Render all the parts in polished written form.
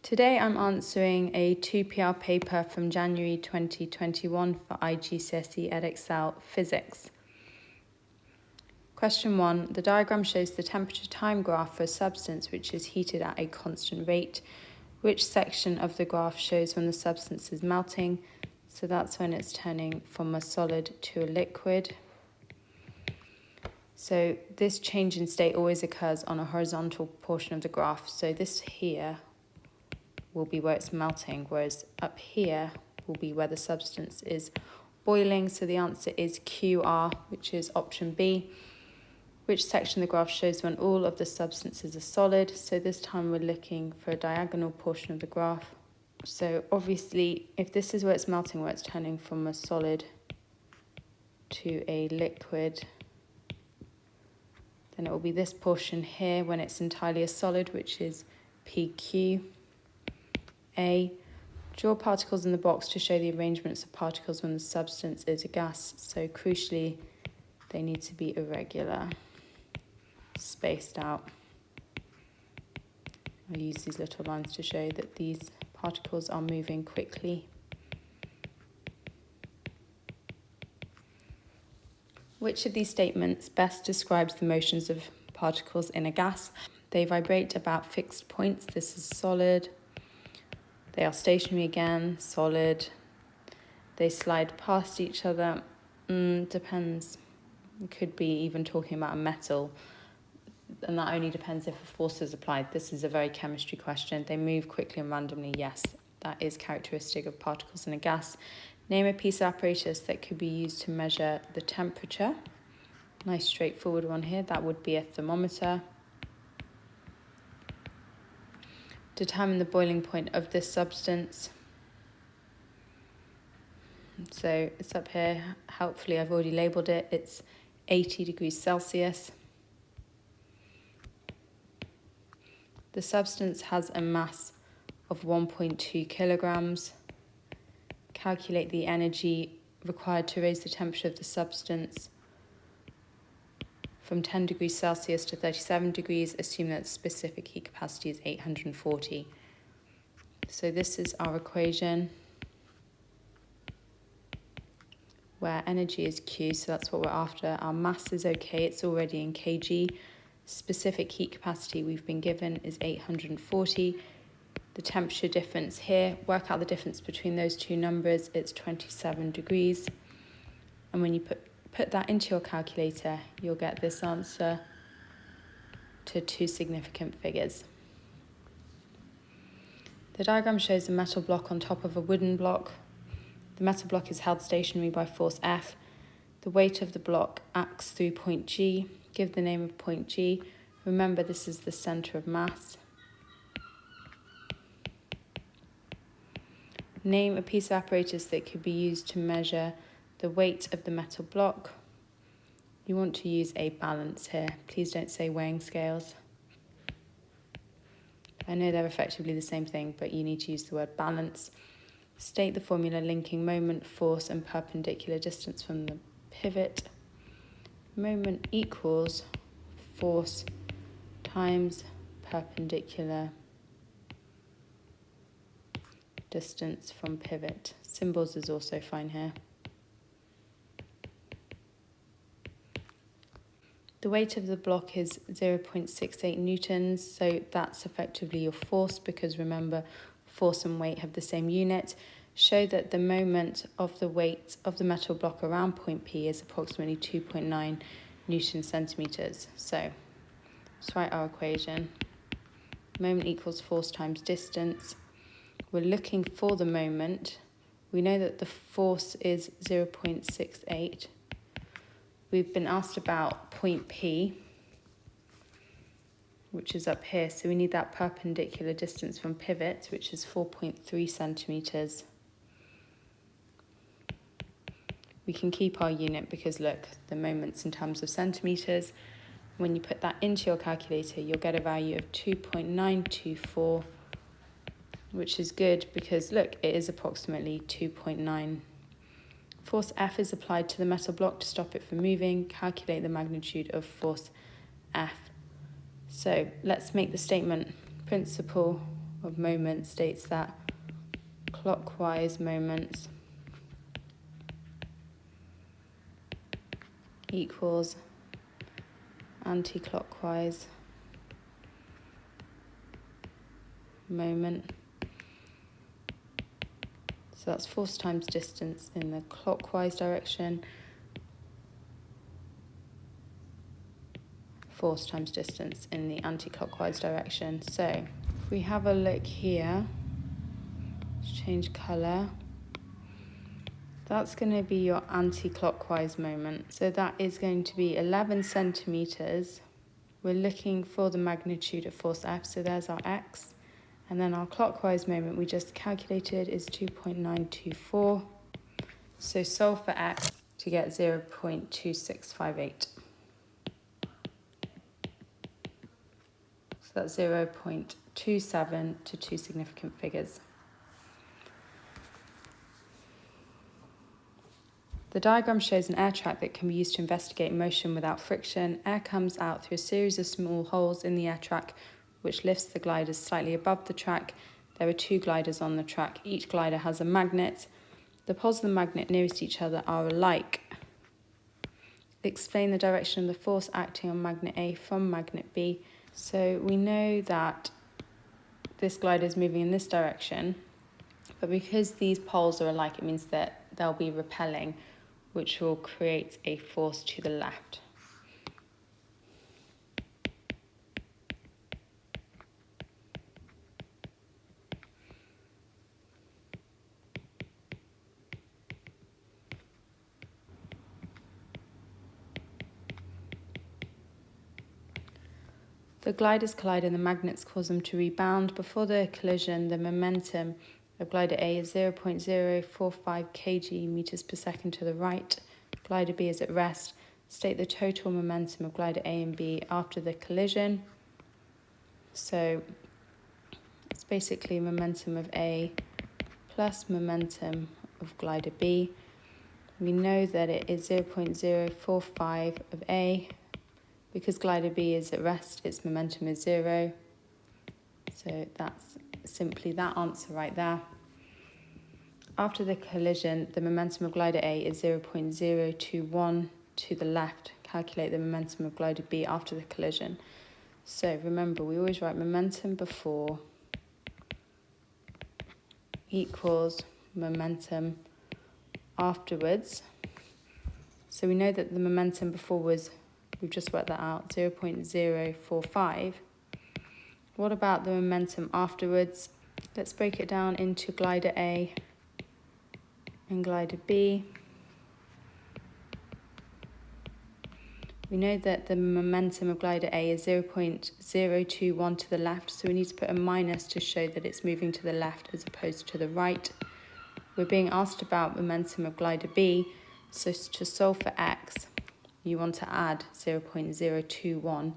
Today I'm answering a 2PR paper from January 2021 for IGCSE Edexcel Physics. Question 1. The diagram shows the temperature time graph for a substance which is heated at a constant rate. Which section of the graph shows when the substance is melting? So that's when it's turning from a solid to a liquid. So this change in state always occurs on a horizontal portion of the graph. So this here will be where it's melting, whereas up here will be where the substance is boiling. So the answer is QR, which is option B. Which section of the graph shows when all of the substances are solid? So this time we're looking for a diagonal portion of the graph. So obviously, if this is where it's melting, where it's turning from a solid to a liquid, then it will be this portion here when it's entirely a solid, which is PQ. A. Draw particles in the box to show the arrangements of particles when the substance is a gas. So crucially, they need to be irregular, spaced out. I'll use these little lines to show that these particles are moving quickly. Which of these statements best describes the motions of particles in a gas? They vibrate about fixed points. This is solid. They are stationary again, solid. They slide past each other. Depends. It could be even talking about a metal. And that only depends if a force is applied. This is a very chemistry question. They move quickly and randomly. Yes, that is characteristic of particles in a gas. Name a piece of apparatus that could be used to measure the temperature. Nice straightforward one here. That would be a thermometer. Determine the boiling point of this substance. So it's up here. Helpfully, I've already labelled it. It's 80 degrees Celsius. The substance has a mass of 1.2 kilograms. Calculate the energy required to raise the temperature of the substance from 10 degrees Celsius to 37 degrees, assume that the specific heat capacity is 840. So this is our equation where energy is Q, so that's what we're after. Our mass is okay, it's already in kg. Specific heat capacity we've been given is 840. The temperature difference here, work out the difference between those two numbers, it's 27 degrees. And when you put that into your calculator, you'll get this answer to two significant figures. The diagram shows a metal block on top of a wooden block. The metal block is held stationary by force F. The weight of the block acts through point G. Give the name of point G. Remember, this is the centre of mass. Name a piece of apparatus that could be used to measure the weight of the metal block. You want to use a balance here. Please don't say weighing scales. I know they're effectively the same thing, but you need to use the word balance. State the formula linking moment, force, and perpendicular distance from the pivot. Moment equals force times perpendicular distance from pivot. Symbols is also fine here. The weight of the block is 0.68 newtons, so that's effectively your force, because remember, force and weight have the same unit. Show that the moment of the weight of the metal block around point P is approximately 2.9 Newton centimeters. So let's write our equation. Moment equals force times distance. We're looking for the moment. We know that the force is 0.68. We've been asked about point P, which is up here. So we need that perpendicular distance from pivot, which is 4.3 centimeters. We can keep our unit because look, the moment's in terms of centimeters. When you put that into your calculator, you'll get a value of 2.924, which is good because look, it is approximately 2.9. Force F is applied to the metal block to stop it from moving. Calculate the magnitude of force F. So let's make the statement. Principle of moment states that clockwise moments equals anti-clockwise moment. So that's force times distance in the clockwise direction, force times distance in the anti-clockwise direction. So if we have a look here, let's change colour. That's going to be your anti-clockwise moment. So that is going to be 11 centimetres. We're looking for the magnitude of force F, so there's our X. And then our clockwise moment we just calculated is 2.924. So solve for X to get 0.2658. So that's 0.27 to two significant figures. The diagram shows an air track that can be used to investigate motion without friction. Air comes out through a series of small holes in the air track, which lifts the gliders slightly above the track. There are two gliders on the track. Each glider has a magnet. The poles of the magnet nearest each other are alike. Explain the direction of the force acting on magnet A from magnet B. So we know that this glider is moving in this direction, but because these poles are alike, it means that they'll be repelling, which will create a force to the left. The gliders collide and the magnets cause them to rebound. Before the collision, the momentum of glider A is 0.045 kg meters per second to the right. Glider B is at rest. State the total momentum of glider A and B after the collision. So it's basically momentum of A plus momentum of glider B. We know that it is 0.045 of A. Because glider B is at rest, its momentum is 0. So that's simply that answer right there. After the collision, the momentum of glider A is 0.021 to the left. Calculate the momentum of glider B after the collision. So remember, we always write momentum before equals momentum afterwards. So we know that the momentum before was, we've just worked that out, 0.045. What about the momentum afterwards? Let's break it down into glider A and glider B. We know that the momentum of glider A is 0.021 to the left, so we need to put a minus to show that it's moving to the left as opposed to the right. We're being asked about momentum of glider B, so to solve for X, you want to add 0.021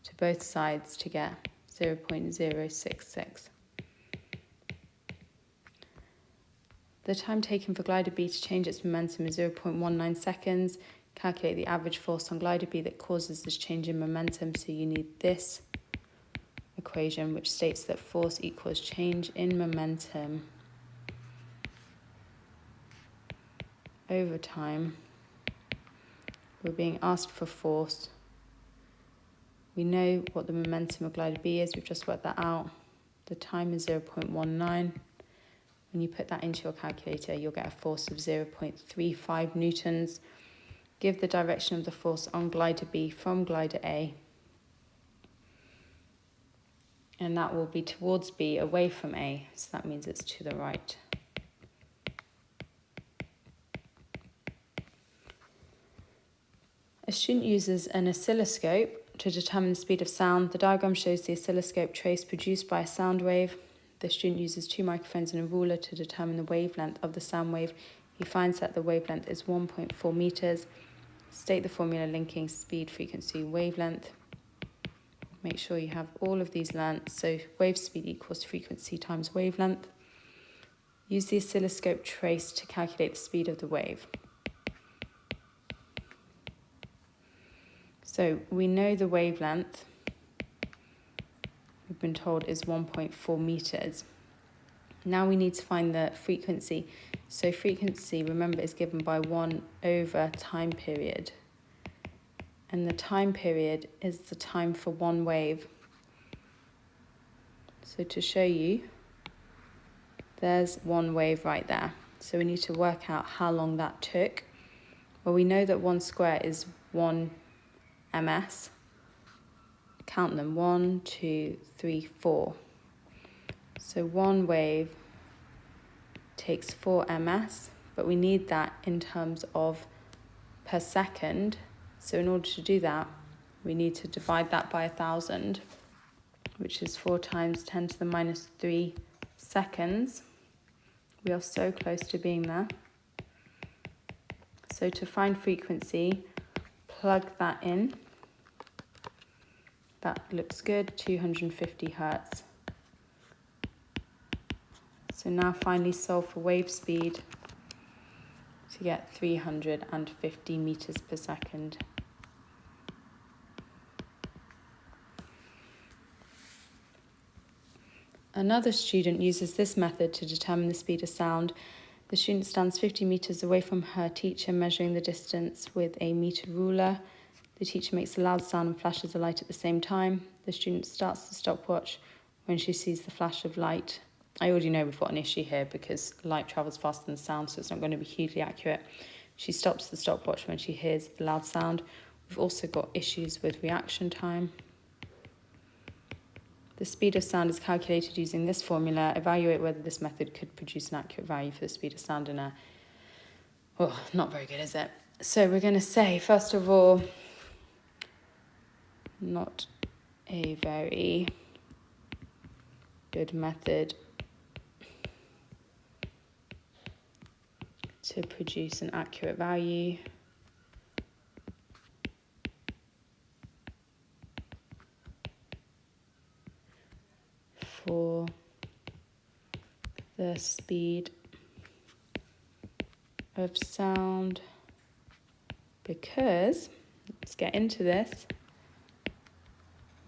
to both sides to get 0.066. The time taken for glider B to change its momentum is 0.19 seconds. Calculate the average force on glider B that causes this change in momentum. So you need this equation, which states that force equals change in momentum over time. We're being asked for force. We know what the momentum of glider B is. We've just worked that out. The time is 0.19. When you put that into your calculator, you'll get a force of 0.35 newtons. Give the direction of the force on glider B from glider A. And that will be towards B, away from A. So that means it's to the right. A student uses an oscilloscope to determine the speed of sound. The diagram shows the oscilloscope trace produced by a sound wave. The student uses two microphones and a ruler to determine the wavelength of the sound wave. He finds that the wavelength is 1.4 meters. State the formula linking speed, frequency, wavelength. Make sure you have all of these learnt. So wave speed equals frequency times wavelength. Use the oscilloscope trace to calculate the speed of the wave. So we know the wavelength we've been told is 1.4 meters. Now we need to find the frequency. So frequency, remember, is given by 1 over time period. And the time period is the time for one wave. So to show you, there's one wave right there. So we need to work out how long that took. Well, we know that 1 square is 1 ms. Count them, 1, 2, 3, 4. So one wave takes 4 ms, but we need that in terms of per second. So in order to do that, we need to divide that by 1,000, which is 4 times 10 to the minus 3 seconds. We are so close to being there. So to find frequency, plug that in. That looks good, 250 hertz. So now finally solve for wave speed to get 350 meters per second. Another student uses this method to determine the speed of sound. The student stands 50 meters away from her teacher, measuring the distance with a meter ruler. The teacher makes a loud sound and flashes a light at the same time. The student starts the stopwatch when she sees the flash of light. I already know we've got an issue here because light travels faster than sound, so it's not going to be hugely accurate. She stops the stopwatch when she hears the loud sound. We've also got issues with reaction time. The speed of sound is calculated using this formula. Evaluate whether this method could produce an accurate value for the speed of sound in a... Oh, not very good, is it? So we're going to say, first of all, not a very good method to produce an accurate value. For the speed of sound, because, let's get into this,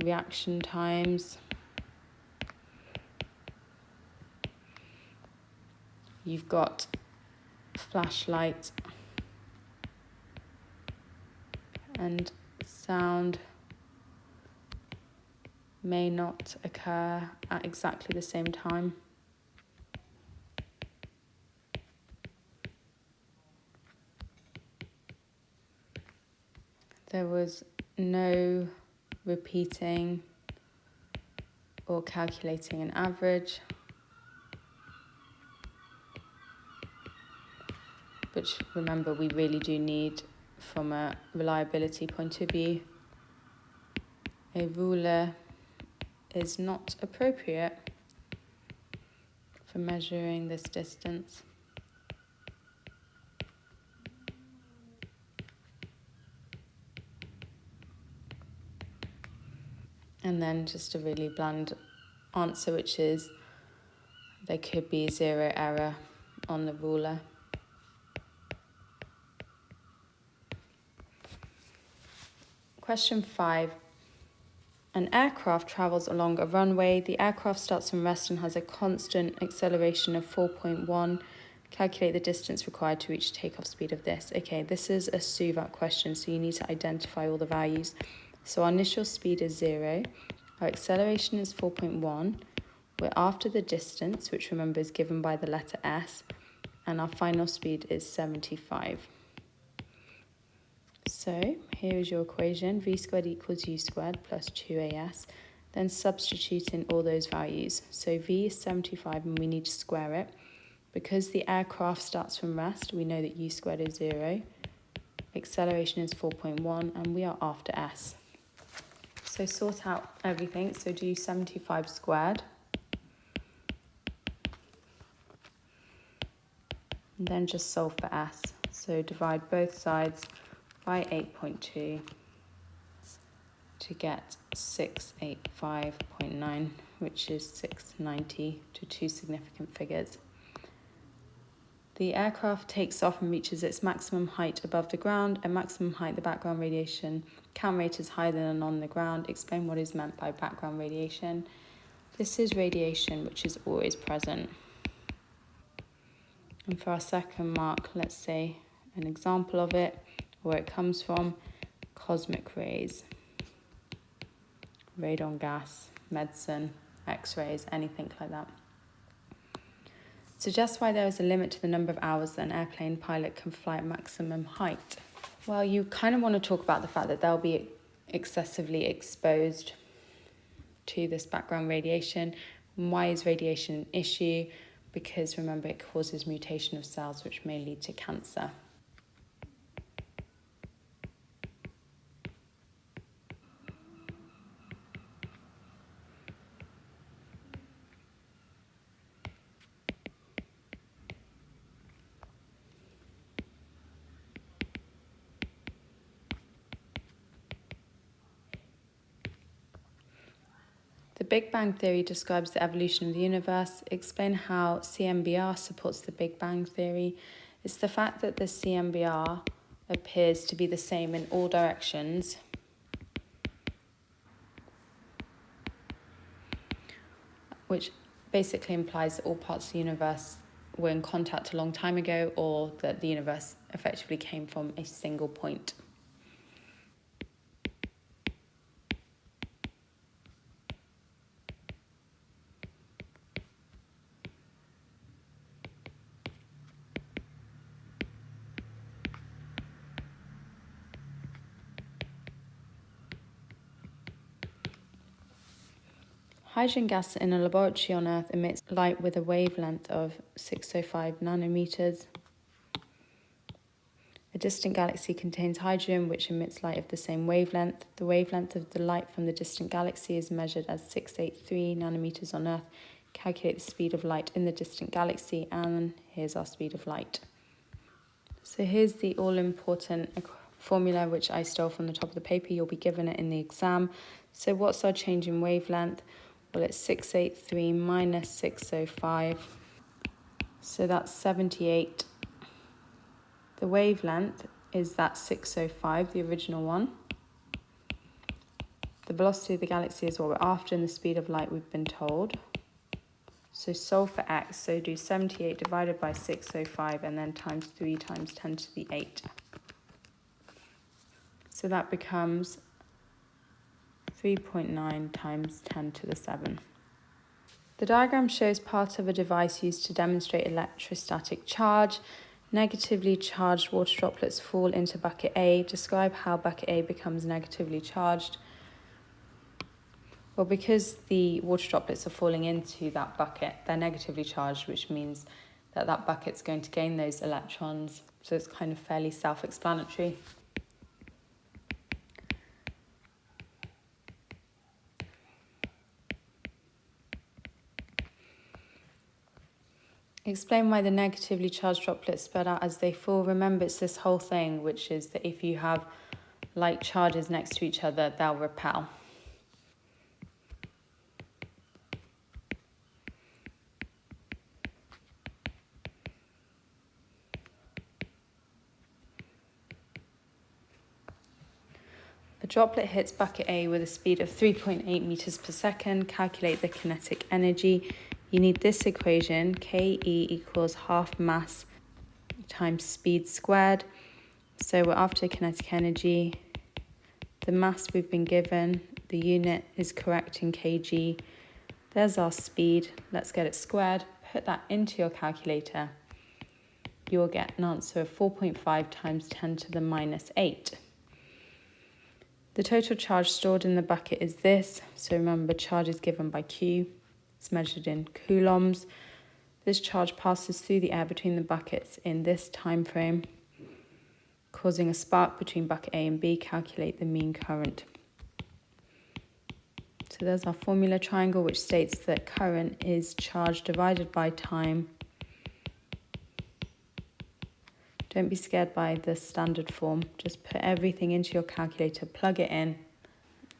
reaction times, you've got flashlight and sound may not occur at exactly the same time. There was no repeating or calculating an average, which, remember, we really do need from a reliability point of view. A ruler is not appropriate for measuring this distance. And then just a really bland answer, which is there could be 0 error on the ruler. Question 5. An aircraft travels along a runway. The aircraft starts from rest and has a constant acceleration of 4.1. Calculate the distance required to reach takeoff speed of this. Okay, this is a SwH question, so you need to identify all the values. So our initial speed is 0. Our acceleration is 4.1. We're after the distance, which remember is given by the letter S. And our final speed is 75. So here is your equation, v squared equals u squared plus 2as. Then substitute in all those values. So v is 75 and we need to square it. Because the aircraft starts from rest, we know that u squared is 0. Acceleration is 4.1 and we are after s. So sort out everything. So do 75 squared. And then just solve for s. So divide both sides by 8.2 to get 685.9, which is 690 to 2 significant figures. The aircraft takes off and reaches its maximum height above the ground. At maximum height, the background radiation count rate is higher than on the ground. Explain what is meant by background radiation. This is radiation which is always present. And for our second mark, let's say an example of it, where it comes from: cosmic rays, radon gas, medicine, X-rays, anything like that. Suggest why there is a limit to the number of hours that an airplane pilot can fly at maximum height. Well, you kind of want to talk about the fact that they'll be excessively exposed to this background radiation. And why is radiation an issue? Because remember, it causes mutation of cells, which may lead to cancer. The Big Bang Theory describes the evolution of the universe. Explain how CMBR supports the Big Bang Theory. It's the fact that the CMBR appears to be the same in all directions, which basically implies that all parts of the universe were in contact a long time ago, or that the universe effectively came from a single point. Hydrogen gas in a laboratory on Earth emits light with a wavelength of 605 nanometers. A distant galaxy contains hydrogen, which emits light of the same wavelength. The wavelength of the light from the distant galaxy is measured as 683 nanometers on Earth. Calculate the speed of light in the distant galaxy, and here's our speed of light. So here's the all-important formula, which I stole from the top of the paper. You'll be given it in the exam. So what's our change in wavelength? Well, it's 683 minus 605. So that's 78. The wavelength is that 605, the original one. The velocity of the galaxy is what we're after, and the speed of light we've been told. So solve for x. So do 78 divided by 605 and then times 3 times 10 to the 8. So that becomes 3.9 times 10 to the 7. The diagram shows part of a device used to demonstrate electrostatic charge. Negatively charged water droplets fall into bucket A. Describe how bucket A becomes negatively charged. Well, because the water droplets are falling into that bucket, they're negatively charged, which means that that bucket's going to gain those electrons. So it's kind of fairly self-explanatory. Explain why the negatively charged droplets spread out as they fall. Remember, it's this whole thing, which is that if you have like charges next to each other, they'll repel. A droplet hits bucket A with a speed of 3.8 meters per second. Calculate the kinetic energy. You need this equation, Ke equals half mass times speed squared. So we're after kinetic energy. The mass we've been given, the unit is correct in kg. There's our speed. Let's get it squared. Put that into your calculator. You'll get an answer of 4.5 times 10 to the minus 8. The total charge stored in the bucket is this. So remember, charge is given by Q. It's measured in coulombs. This charge passes through the air between the buckets in this time frame, causing a spark between bucket A and B. Calculate the mean current. So there's our formula triangle, which states that current is charge divided by time. Don't be scared by the standard form. Just put everything into your calculator, plug it in,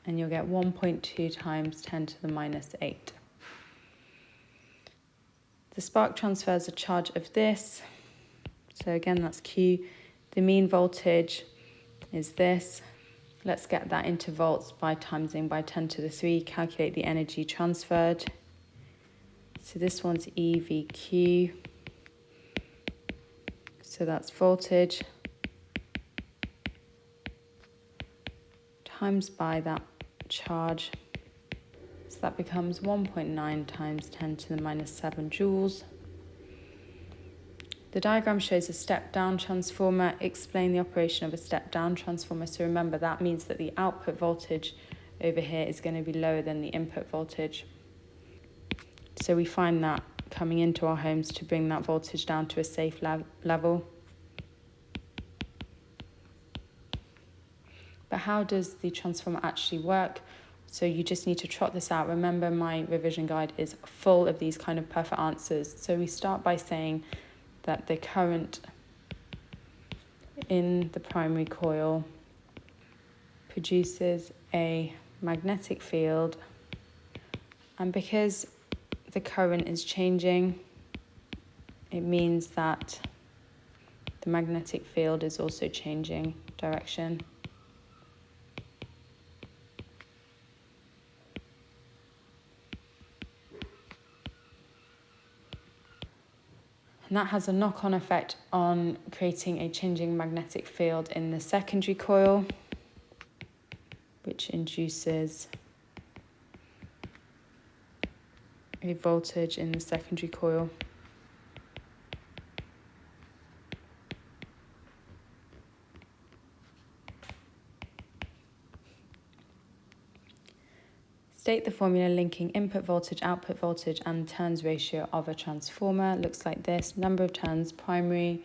and you'll get 1.2 times 10 to the minus 8. The spark transfers a charge of this. So again, that's Q. The mean voltage is this. Let's get that into volts by timesing by 10 to the 3. Calculate the energy transferred. So this one's EVQ. So that's voltage times by that charge. So that becomes 1.9 times 10 to the minus 7 joules. The diagram shows a step-down transformer. Explain the operation of a step-down transformer. So remember, that means that the output voltage over here is going to be lower than the input voltage. So we find that coming into our homes to bring that voltage down to a safe level. But how does the transformer actually work? So you just need to trot this out. Remember, my revision guide is full of these kind of perfect answers. So we start by saying that the current in the primary coil produces a magnetic field, and because the current is changing, it means that the magnetic field is also changing direction. And that has a knock-on effect on creating a changing magnetic field in the secondary coil, which induces a voltage in the secondary coil. State the formula linking input voltage, output voltage, and turns ratio of a transformer. Looks like this. Number of turns primary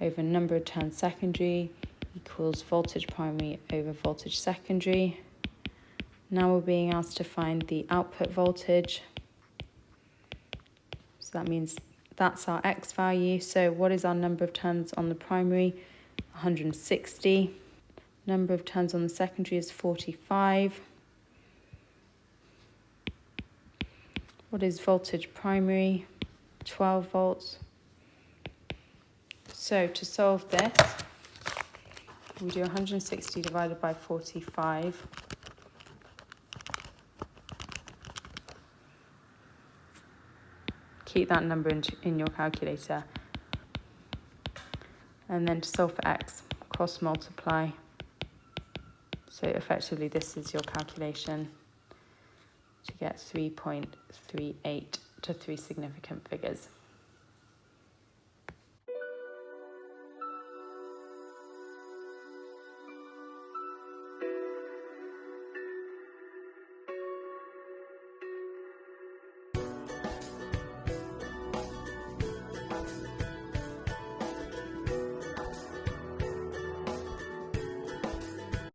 over number of turns secondary equals voltage primary over voltage secondary. Now we're being asked to find the output voltage. So that means that's our X value. So what is our number of turns on the primary? 160. Number of turns on the secondary is 45. What is voltage primary? 12 volts. So to solve this, we do 160 divided by 45. Keep that number in your calculator. And then to solve for X, cross multiply. So effectively this is your calculation to get 3.38 to 3 significant figures.